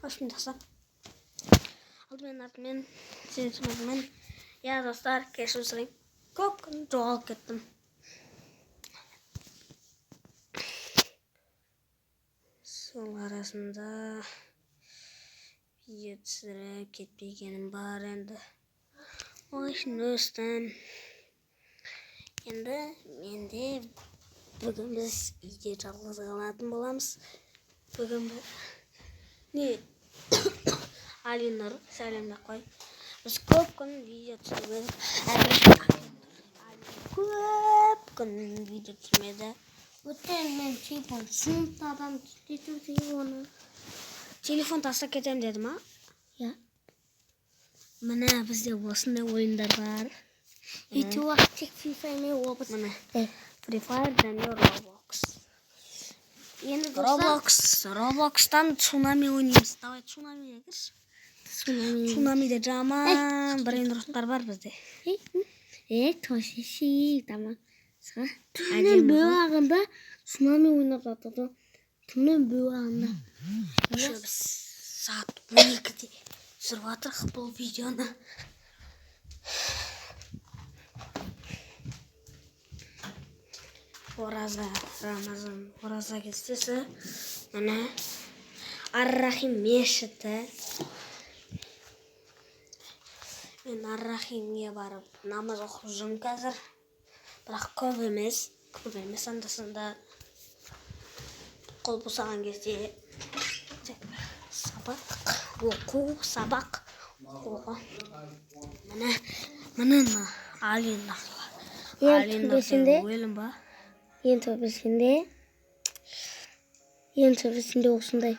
Şimdi aldымен сіздің я достар кешірім сұраймын. Көп күн жоғалып кеттім. Сол арасында видео түсіріп кетпегенім бар енді. Ол үшін өстім. Енді менде бүгін біз үйде жалғыз қалатын боламыз. Бүгін не Алинұр сәлемдеп қой. Біз көп күн видео түсірмедік. Көп күн видео түсірмеді. Өткен мен телефон сыныпта адам түтету телефоны. Телефон тастап кетем деді ма? Я. Міне бізде осындай ойындар бар. Ютуб тек FIFA емес облыс. Міне Free Fire және Roblox. Енді достар Roblox'тан цунами ойнаймыз. Давай цунамиге кірші. Цунамиде жаман брейнроттар бар бізде. Тошиши тамам. Түннен бөлағында цунами ойнап жатырды. Түннен бөлағында. Біз сағат 12-де түсіріп жатырық бұл видеоны. Ораза кестесі. Міне Ар-Рахим мешіті. Мен Ар-Рахимге барып намаз оқып жүрмін қазір. Бірақ көп емес анда-санда қол босаған кезде сабақ оқу. Міне Алинұр өлім ба? Ең төбесінде осындай.